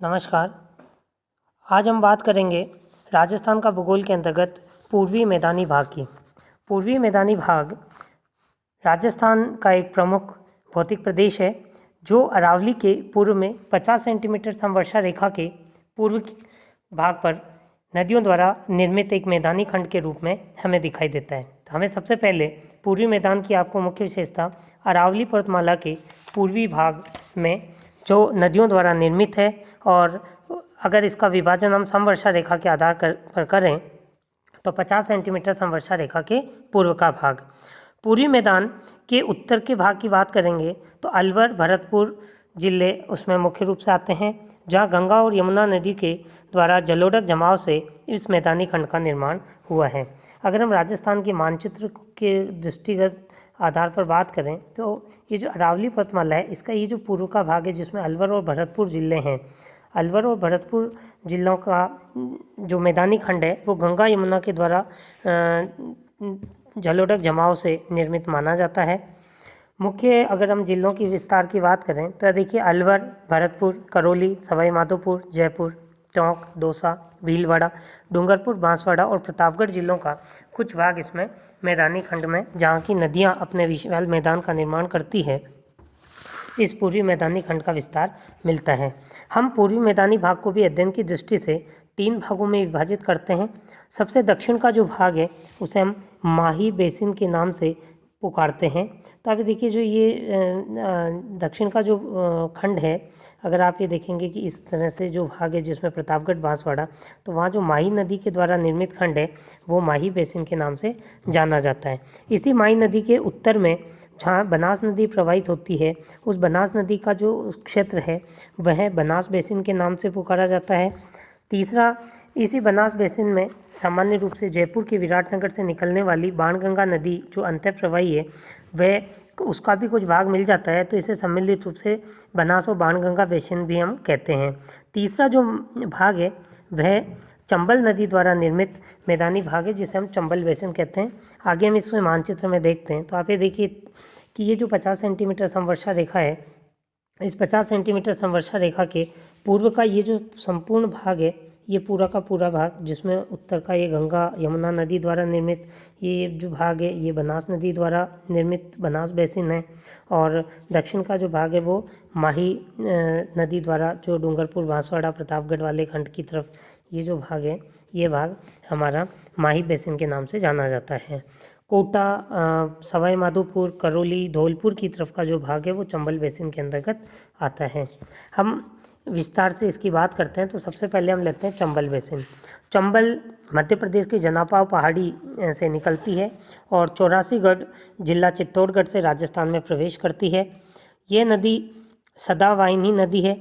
नमस्कार। आज हम बात करेंगे राजस्थान का भूगोल के अंतर्गत पूर्वी मैदानी भाग की। पूर्वी मैदानी भाग राजस्थान का एक प्रमुख भौतिक प्रदेश है जो अरावली के पूर्व में 50 सेंटीमीटर समवर्षा रेखा के पूर्व भाग पर नदियों द्वारा निर्मित एक मैदानी खंड के रूप में हमें दिखाई देता है। तो हमें सबसे पहले पूर्वी मैदान की आपको मुख्य विशेषता अरावली पर्वतमाला के पूर्वी भाग में जो नदियों द्वारा निर्मित है, और अगर इसका विभाजन हम समवर्षा रेखा के आधार पर करें तो 50 सेंटीमीटर समवर्षा रेखा के पूर्व का भाग। पूर्वी मैदान के उत्तर के भाग की बात करेंगे तो अलवर, भरतपुर जिले उसमें मुख्य रूप से आते हैं, जहां गंगा और यमुना नदी के द्वारा जलोढ़ जमाव से इस मैदानी खंड का निर्माण हुआ है। अगर हम राजस्थान के मानचित्र के दृष्टिगत आधार पर बात करें तो ये जो अरावली पर्वतमाला है, इसका ये जो पूर्व का भाग है जिसमें अलवर और भरतपुर जिले हैं, अलवर और भरतपुर जिलों का जो मैदानी खंड है वो गंगा यमुना के द्वारा जलोढ़ जमाव से निर्मित माना जाता है। मुख्य अगर हम जिलों की विस्तार की बात करें तो देखिए अलवर, भरतपुर, करौली, सवाई माधोपुर, जयपुर, टोंक, दौसा, भीलवाड़ा, डूंगरपुर, बांसवाड़ा और प्रतापगढ़ जिलों का कुछ भाग इसमें मैदानी खंड में, जहाँ की नदियाँ अपने विशाल मैदान का निर्माण करती है, इस पूर्वी मैदानी खंड का विस्तार मिलता है। हम पूर्वी मैदानी भाग को भी अध्ययन की दृष्टि से 3 भागों में विभाजित करते हैं। सबसे दक्षिण का जो भाग है उसे हम माही बेसिन के नाम से पुकारते हैं। तो आप देखिए जो ये दक्षिण का जो खंड है, अगर आप ये देखेंगे कि इस तरह से जो भाग है जिसमें प्रतापगढ़, बांसवाड़ा, तो वहाँ जो माही नदी के द्वारा निर्मित खंड है वो माही बेसिन के नाम से जाना जाता है। इसी माही नदी के उत्तर में जहाँ बनास नदी प्रवाहित होती है, उस बनास नदी का जो क्षेत्र है वह बनास बेसिन के नाम से पुकारा जाता है। तीसरा, इसी बनास बेसिन में सामान्य रूप से जयपुर के विराटनगर से निकलने वाली बाणगंगा नदी जो अंतःप्रवाही है वह उसका भी कुछ भाग मिल जाता है, तो इसे सम्मिलित रूप से बनास और बाणगंगा बेसिन भी हम कहते हैं। तीसरा जो भाग है वह चंबल नदी द्वारा निर्मित मैदानी भाग है जिसे हम चंबल बेसिन कहते हैं। आगे हम इसमें मानचित्र में देखते हैं तो आप ये देखिए कि ये जो 50 सेंटीमीटर समवर्षा रेखा है, इस 50 सेंटीमीटर समवर्षा रेखा के पूर्व का ये जो संपूर्ण भाग है, ये पूरा का पूरा भाग जिसमें उत्तर का ये गंगा यमुना नदी द्वारा निर्मित ये जो भाग है ये बनास नदी द्वारा निर्मित बनास बेसिन है, और दक्षिण का जो भाग है वो माही नदी द्वारा जो डूंगरपुर, बांसवाड़ा, प्रतापगढ़ वाले खंड की तरफ ये जो भाग है ये भाग हमारा माही बेसिन के नाम से जाना जाता है। कोटा, सवाई माधोपुर, करौली, धौलपुर की तरफ का जो भाग है वो चंबल बेसिन के अंतर्गत आता है। हम विस्तार से इसकी बात करते हैं तो सबसे पहले हम लेते हैं चंबल बेसिन। चंबल मध्य प्रदेश की जनापाव पहाड़ी से निकलती है और 84गढ़ जिला चित्तौड़गढ़ से राजस्थान में प्रवेश करती है। ये नदी सदावाहिनी नदी है।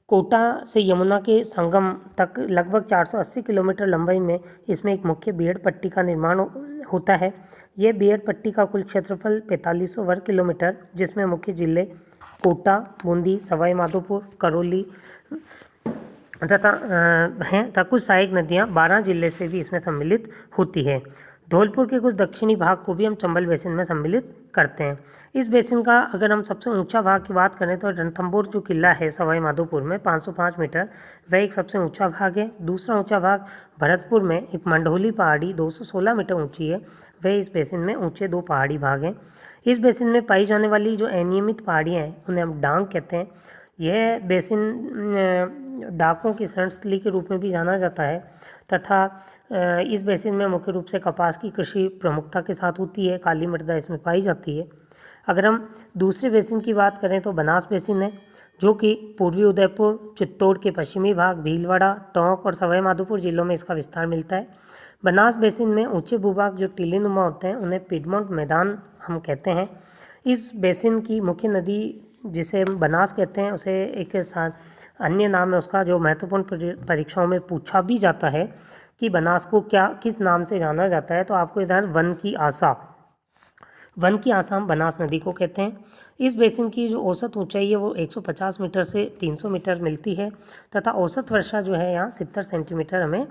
कोटा से यमुना के संगम तक लगभग 480 किलोमीटर लंबाई में इसमें एक मुख्य बीहड़ पट्टी का निर्माण होता है। ये बीहड़ पट्टी का कुल क्षेत्रफल 4500 वर्ग किलोमीटर, जिसमें मुख्य जिले कोटा, बूंदी, सवाई माधोपुर, करौली तथा हैं तथा कुछ सहायक नदियाँ 12 जिले से भी इसमें सम्मिलित होती है। धौलपुर के कुछ दक्षिणी भाग को भी हम चंबल बेसिन में सम्मिलित करते हैं। इस बेसिन का अगर हम सबसे ऊंचा भाग की बात करें तो रणथंभौर जो किला है सवाई माधोपुर में 505 मीटर, वह एक सबसे ऊंचा भाग है। दूसरा ऊंचा भाग भरतपुर में एक मंढोली पहाड़ी 216 मीटर ऊंची है, वह इस बेसिन में ऊंचे 2 पहाड़ी भाग हैं। इस बेसिन में पाई जाने वाली जो अनियमित पहाड़ियाँ हैं उन्हें हम डांग कहते हैं। यह बेसिन डाकों की शरणस्थली के रूप में भी जाना जाता है तथा इस बेसिन में मुख्य रूप से कपास की कृषि प्रमुखता के साथ होती है। काली मृदा इसमें पाई जाती है। अगर हम दूसरे बेसिन की बात करें तो बनास बेसिन है, जो कि पूर्वी उदयपुर, चित्तौड़ के पश्चिमी भाग, भीलवाड़ा, टोंक और सवाई माधोपुर जिलों में इसका विस्तार मिलता है। बनास बेसिन में ऊंचे भूभाग जो टीलेनुमा होते हैं उन्हें पिडमोंट मैदान हम कहते हैं। इस बेसिन की मुख्य नदी जिसे हम बनास कहते हैं उसे एक अन्य नाम है उसका जो महत्वपूर्ण परीक्षाओं में पूछा भी जाता है कि बनास को किस नाम से जाना जाता है, तो आपको इधर वन की आसा हम बनास नदी को कहते हैं। इस बेसिन की जो औसत ऊंचाई है वो 150 मीटर से 300 मीटर मिलती है तथा औसत वर्षा जो है यहाँ 70 सेंटीमीटर हमें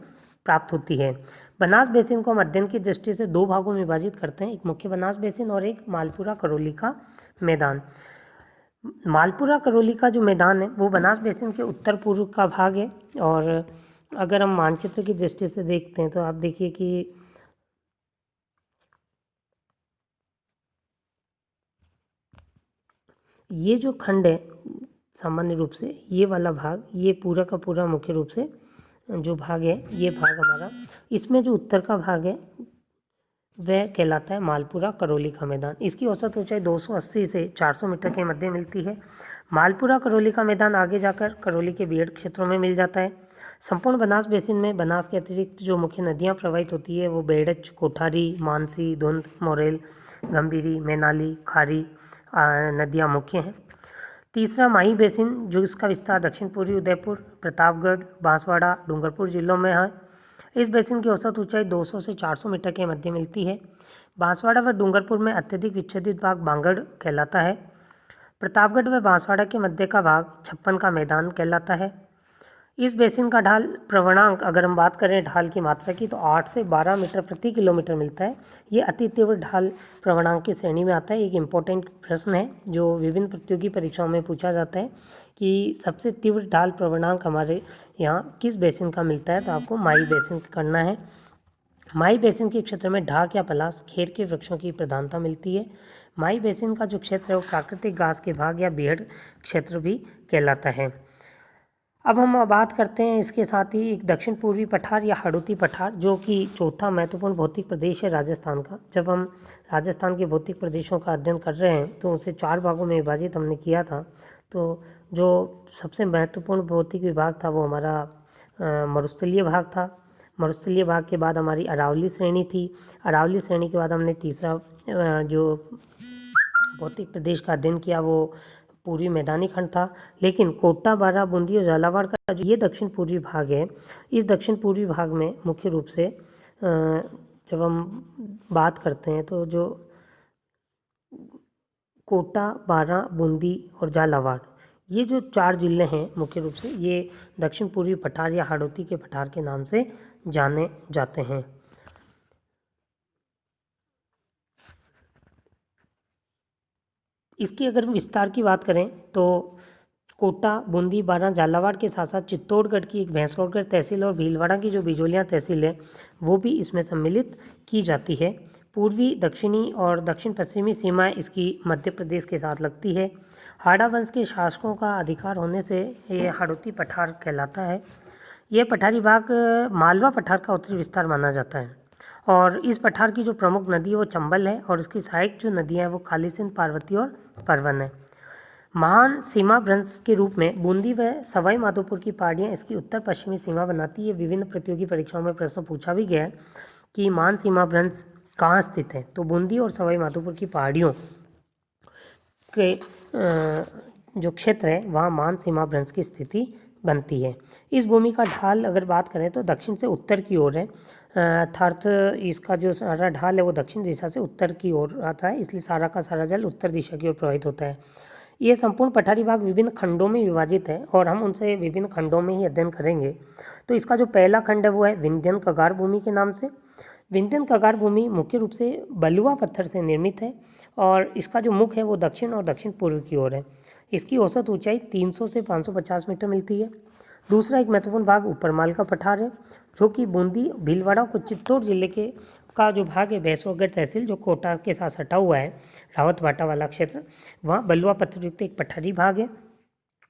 प्राप्त होती है। बनास बेसिन को हम अध्ययन की दृष्टि से 2 भागों में विभाजित करते हैं, एक मुख्य बनास बेसिन और एक मालपुरा करौली का मैदान। मालपुरा करौली का जो मैदान है वो बनास बेसिन के उत्तर पूर्व का भाग है। और अगर हम मानचित्र की दृष्टि से देखते हैं तो आप देखिए कि ये जो खंड है सामान्य रूप से ये वाला भाग, ये पूरा का पूरा मुख्य रूप से जो भाग है ये भाग हमारा, इसमें जो उत्तर का भाग है वह कहलाता है मालपुरा करौली का मैदान। इसकी औसत ऊंचाई 280 से 400 मीटर के मध्य मिलती है। मालपुरा करौली का मैदान आगे जाकर करौली के बीहड़ क्षेत्रों में मिल जाता है। संपूर्ण बनास बेसिन में बनास के अतिरिक्त जो मुख्य नदियाँ प्रवाहित होती है वो बेड़च, कोठारी, मानसी, धुंध, मोरेल, गंभीरी, मैनाली, खारी नदियाँ मुख्य हैं। तीसरा माही बेसिन, जो इसका विस्तार दक्षिण पूर्वी उदयपुर, प्रतापगढ़, बांसवाड़ा, डूंगरपुर जिलों में है। इस बेसिन की औसत ऊंचाई 200 से 400 मीटर के मध्य मिलती है। बांसवाड़ा व डूंगरपुर में अत्यधिक विच्छेदित भाग बांगड़ कहलाता है। प्रतापगढ़ व बांसवाड़ा के मध्य का भाग छप्पन का मैदान कहलाता है। इस बेसिन का ढाल प्रवणांक, अगर हम बात करें ढाल की मात्रा की, तो 8 से 12 मीटर प्रति किलोमीटर मिलता है। ये अति तीव्र ढाल प्रवणांक की श्रेणी में आता है। एक इम्पोर्टेंट प्रश्न है जो विभिन्न प्रतियोगी परीक्षाओं में पूछा जाता है कि सबसे तीव्र ढाल प्रवणांक हमारे यहाँ किस बेसिन का मिलता है, तो आपको माही बेसिन करना है। माही बेसिन के क्षेत्र में ढाक या पलास, खेर के वृक्षों की प्रधानता मिलती है। माही बेसिन का जो क्षेत्र है वो प्राकृतिक घास के भाग या बीहड़ क्षेत्र भी कहलाता है। अब हम बात करते हैं इसके साथ ही एक दक्षिण पूर्वी पठार या हड़ौती पठार, जो कि चौथा महत्वपूर्ण भौतिक प्रदेश है राजस्थान का। जब हम राजस्थान के भौतिक प्रदेशों का अध्ययन कर रहे हैं तो उसे 4 भागों में विभाजित हमने किया था। तो जो सबसे महत्वपूर्ण भौतिक विभाग था वो हमारा मरुस्थलीय भाग था। मरुस्थलीय भाग के बाद हमारी अरावली श्रेणी थी। अरावली श्रेणी के बाद हमने तीसरा जो भौतिक प्रदेश का अध्ययन किया वो पूर्वी मैदानी खंड था। लेकिन कोटा, बारा, बूंदी और झालावाड़ का जो ये दक्षिण पूर्वी भाग है, इस दक्षिण पूर्वी भाग में मुख्य रूप से जब हम बात करते हैं तो जो कोटा, बारा, बूंदी और झालावाड़, ये जो 4 जिले हैं मुख्य रूप से ये दक्षिण पूर्वी पठार या हाड़ौती के पठार के नाम से जाने जाते हैं। इसकी अगर विस्तार की बात करें तो कोटा, बूंदी, बारा, झालावाड़ के साथ साथ चित्तौड़गढ़ की एक भैंसगढ़ तहसील और भीलवाड़ा की जो बिजोलियाँ तहसील है वो भी इसमें सम्मिलित की जाती है। पूर्वी, दक्षिणी और दक्षिण पश्चिमी सीमाएं इसकी मध्य प्रदेश के साथ लगती है। हाड़ा वंश के शासकों का अधिकार होने से ये हाड़ौती पठार कहलाता है। यह पठारी भाग मालवा पठार का उत्तरी विस्तार माना जाता है। और इस पठार की जो प्रमुख नदी है वो चंबल है और इसकी सहायक जो नदियाँ हैं वो काली सिंध, पार्वती और परवन है। महान सीमा भ्रंश के रूप में बूंदी व सवाई माधोपुर की पहाड़ियाँ इसकी उत्तर पश्चिमी सीमा बनाती है। विभिन्न प्रतियोगी परीक्षाओं में प्रश्न पूछा भी गया है कि महान सीमा भ्रंश कहाँ स्थित है, तो बूंदी और सवाई माधोपुर की पहाड़ियों के जो क्षेत्र है वहाँ महान सीमा भ्रंश की स्थिति बनती है। इस भूमि का ढाल अगर बात करें तो दक्षिण से उत्तर की ओर है, अर्थात इसका जो सारा ढाल है वो दक्षिण दिशा से उत्तर की ओर आता है, इसलिए सारा का सारा जल उत्तर दिशा की ओर प्रवाहित होता है। ये संपूर्ण पठारी भाग विभिन्न खंडों में विभाजित है और हम उनसे विभिन्न खंडों में ही अध्ययन करेंगे। तो इसका जो पहला खंड है वो है विंध्यन कगार भूमि के नाम से। विंध्यन कगार भूमि मुख्य रूप से बलुआ पत्थर से निर्मित है और इसका जो मुख है वो दक्षिण और दक्षिण पूर्व की ओर है। इसकी औसत ऊंचाई 300 से 550 मीटर मिलती है। दूसरा एक महत्वपूर्ण भाग ऊपरमाल का पठार है जो कि बूंदी, भीलवाड़ा को चित्तौड़ जिले के का जो भाग है भैंसगढ़ तहसील जो कोटा के साथ सटा हुआ है, रावत भाटा वाला क्षेत्र, वहाँ बलुआ पत्थर युक्त एक पठारी भाग है।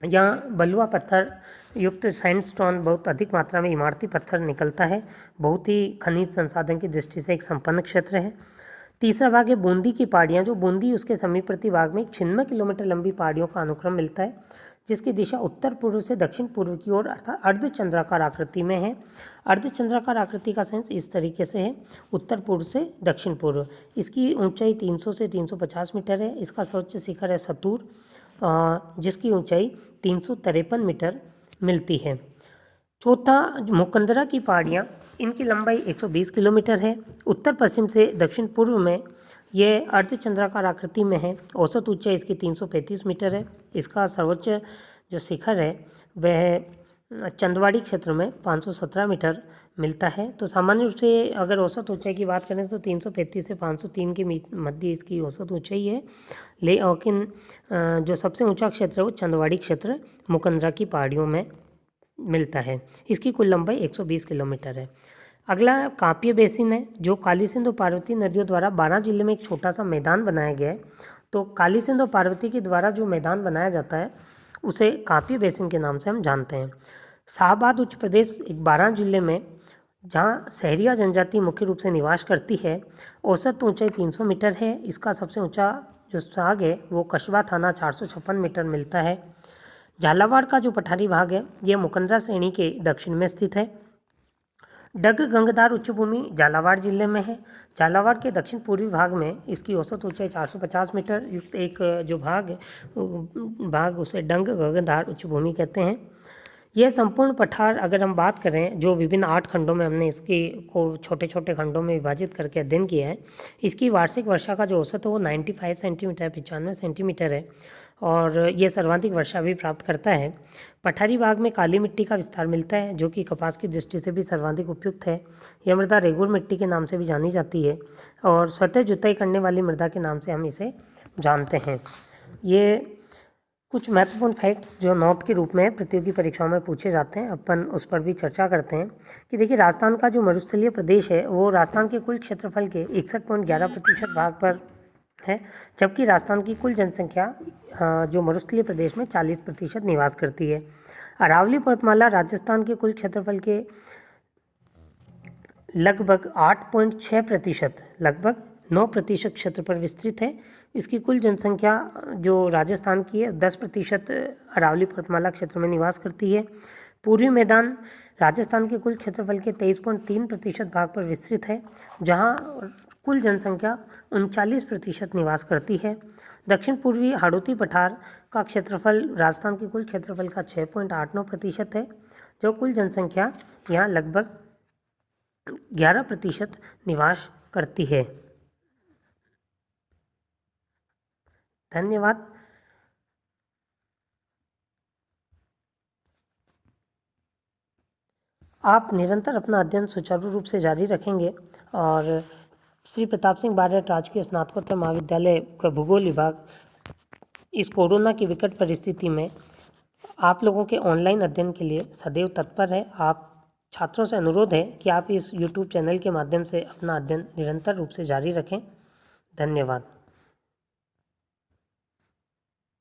यहाँ बलुआ पत्थर युक्त सैंडस्टोन बहुत अधिक मात्रा में इमारती पत्थर निकलता है। बहुत ही खनिज संसाधन की दृष्टि से एक संपन्न क्षेत्र है। तीसरा भाग है बूंदी की पहाड़ियाँ, जो बूंदी उसके समीपवर्ती भाग में 96 किलोमीटर लंबी पहाड़ियों का अनुक्रम मिलता है जिसकी दिशा उत्तर पूर्व से दक्षिण पूर्व की ओर अर्थात अर्धचंद्राकार आकृति में है। अर्धचंद्राकार आकृति का सेंस इस तरीके से है, उत्तर पूर्व से दक्षिण पूर्व। इसकी ऊंचाई 300 से 350 मीटर है। इसका सर्वोच्च शिखर है सतूर जिसकी ऊंचाई 353 मीटर मिलती है। चौथा मुकंदरा की पहाड़ियाँ, इनकी लंबाई 120 किलोमीटर है। उत्तर पश्चिम से दक्षिण पूर्व में यह अर्धचंद्राकार आकृति में है। औसत ऊंचाई इसकी 335 मीटर है। इसका सर्वोच्च जो शिखर है वह चंदवाड़ी क्षेत्र में 517 मीटर मिलता है। तो सामान्य रूप से अगर औसत ऊंचाई की बात करें तो 335 से 503 के मध्य इसकी औसत ऊंचाई है। लेकिन जो सबसे ऊंचा क्षेत्र है वो चंदवाड़ी क्षेत्र मुकंदरा की पहाड़ियों में मिलता है। इसकी कुल लंबाई 120 किलोमीटर है। अगला काप्य बेसिन है, जो काली सिंध और पार्वती नदियों द्वारा 12 जिले में एक छोटा सा मैदान बनाया गया है। तो काली सिंध और पार्वती के द्वारा जो मैदान बनाया जाता है उसे काप्य बेसिन के नाम से हम जानते हैं। शाहबाद उच्च प्रदेश एक 12 जिले में, जहाँ सहरिया जनजाति मुख्य रूप से निवास करती है। औसत ऊंचाई 300 मीटर है। इसका सबसे ऊंचा जो साग है वो कस्बा थाना 456 मीटर मिलता है। झालावाड़ का जो पठारी भाग है यह मुकंदरा श्रेणी के दक्षिण में स्थित है। डग गंगदार उच्चभूमि झालावाड़ जिले में है। झालावाड़ के दक्षिण पूर्वी भाग में इसकी औसत ऊंचाई 450 मीटर युक्त एक जो भाग उसे डंग गंगदार उच्चभूमि कहते हैं। यह संपूर्ण पठार अगर हम बात करें, जो विभिन्न 8 खंडों में हमने इसकी को छोटे छोटे खंडों में विभाजित करके अध्ययन किया है, इसकी वार्षिक वर्षा का जो औसत है वो 95 सेंटीमीटर 95 सेंटीमीटर है और ये सर्वाधिक वर्षा भी प्राप्त करता है। पठारी भाग में काली मिट्टी का विस्तार मिलता है, जो कि कपास की दृष्टि से भी सर्वाधिक उपयुक्त है। यह मृदा रेगुर मिट्टी के नाम से भी जानी जाती है और स्वतः जुताई करने वाली मृदा के नाम से हम इसे जानते हैं। ये कुछ महत्वपूर्ण फैक्ट्स जो नोट के रूप में प्रतियोगी परीक्षाओं में पूछे जाते हैं, अपन उस पर भी चर्चा करते हैं कि देखिए, राजस्थान का जो मरुस्थलीय प्रदेश है वो राजस्थान के कुल क्षेत्रफल के 61.11% भाग पर है, जबकि राजस्थान की कुल जनसंख्या जो मरुस्थलीय प्रदेश में 40% निवास करती है। अरावली पर्वतमाला राजस्थान के कुल क्षेत्रफल के लगभग 8.6%, लगभग 9% क्षेत्र पर विस्तृत है। इसकी कुल जनसंख्या जो राजस्थान की है 10% अरावली पर्वतमाला क्षेत्र में निवास करती है। पूर्वी मैदान राजस्थान के कुल क्षेत्रफल के 23.3% भाग पर विस्तृत है, जहां कुल जनसंख्या 39% निवास करती है। दक्षिण पूर्वी हाड़ौती पठार का क्षेत्रफल राजस्थान के कुल क्षेत्रफल का 6.89% है, जो कुल जनसंख्या यहाँ लगभग 11% निवास करती है। धन्यवाद। आप निरंतर अपना अध्ययन सुचारू रूप से जारी रखेंगे और श्री प्रताप सिंह बारठ राजकीय स्नातकोत्तर महाविद्यालय का भूगोल विभाग इस कोरोना की विकट परिस्थिति में आप लोगों के ऑनलाइन अध्ययन के लिए सदैव तत्पर है। आप छात्रों से अनुरोध है कि आप इस YouTube चैनल के माध्यम से अपना अध्ययन निरंतर रूप से जारी रखें। धन्यवाद।